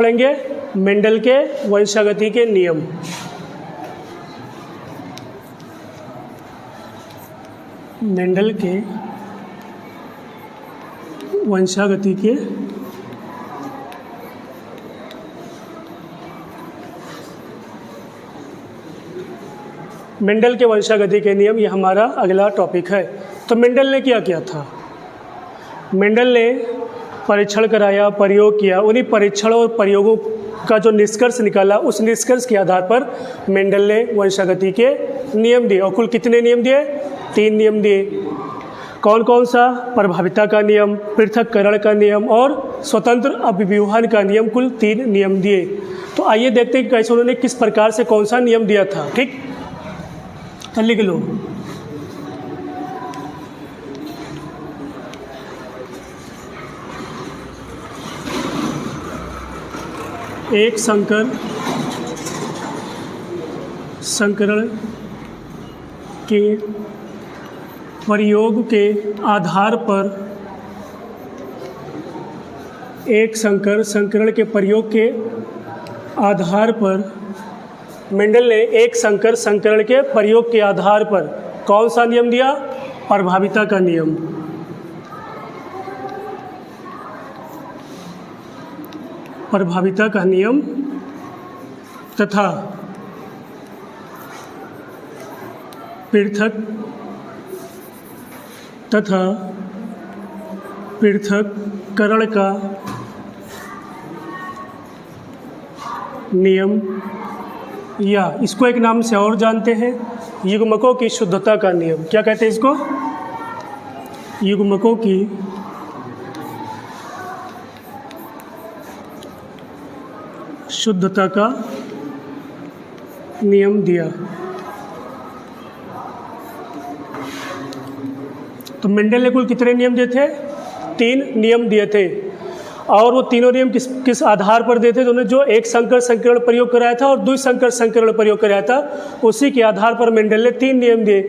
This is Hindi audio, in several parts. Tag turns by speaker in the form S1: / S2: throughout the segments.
S1: पढ़ेंगे मेंडल के वंशागति के नियम। मेंडल के वंशागति के मेंडल के वंशागति के नियम, ये हमारा अगला टॉपिक है। तो मेंडल ने क्या किया था? मेंडल ने परीक्षण कराया, प्रयोग किया। उन्हीं परीक्षण और प्रयोगों का जो निष्कर्ष निकाला, उस निष्कर्ष के आधार पर मेंडल ने वंशागति के नियम दिए। और कुल कितने नियम दिए? 3 नियम दिए। कौन कौन सा? प्रभाविता का नियम, पृथक्करण का नियम और स्वतंत्र अभिव्यूहन का नियम। कुल 3 नियम दिए। तो आइए देखते हैं कि कैसे उन्होंने किस प्रकार से कौन सा नियम दिया था। ठीक, तो लिख लो। एक संकरण के प्रयोग के आधार पर संकरण के प्रयोग के आधार पर मेंडल ने एक संकरण के प्रयोग के आधार पर कौन सा नियम दिया? प्रभाविता का नियम। प्रभाविता का नियम तथा पृथक्करण का नियम, या इसको एक नाम से और जानते हैं, युग्मकों की शुद्धता का नियम। क्या कहते हैं इसको? युग्मकों की शुद्धता का नियम दिया। तो मेंडल ने कुल कितने नियम दिए थे? 3 नियम दिए थे। और वो तीनों नियम किस आधार पर दिए थे? तो उन्होंने जो एक संकरण प्रयोग कराया था और द्विसंकरण प्रयोग कराया था, उसी के आधार पर मेंडल ने 3 नियम दिए।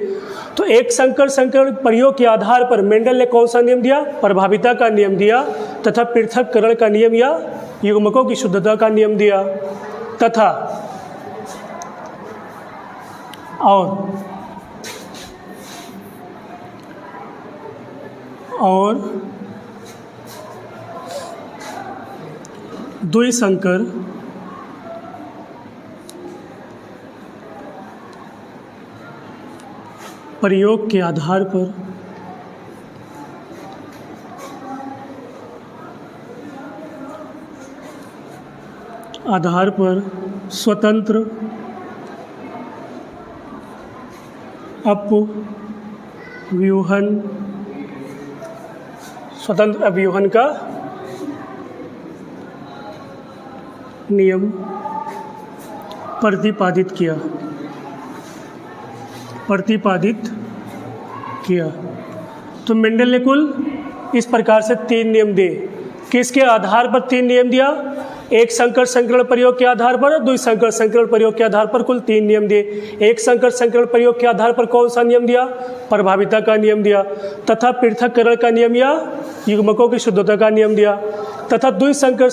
S1: तो एक संकरण प्रयोग के आधार पर मेंडल ने कौन सा नियम दिया? प्रभाविता का नियम दिया तथा पृथक्करण का नियम या युग्मकों की शुद्धता का नियम दिया तथा और द्विसंकर प्रयोग के आधार पर स्वतंत्र अभिव्यूहन का नियम प्रतिपादित किया। तो मेंडल ने कुल इस प्रकार से 3 नियम दिए। किसके आधार पर 3 नियम दिया? एक संकरण प्रयोग के आधार पर और द्विसंकरण प्रयोग के आधार पर कुल 3 नियम दिए। एक संकरण प्रयोग के आधार पर कौन सा नियम दिया? प्रभाविता का नियम दिया तथा पृथक्करण का नियम या युग्मकों की शुद्धता का नियम दिया तथा द्विसंकरण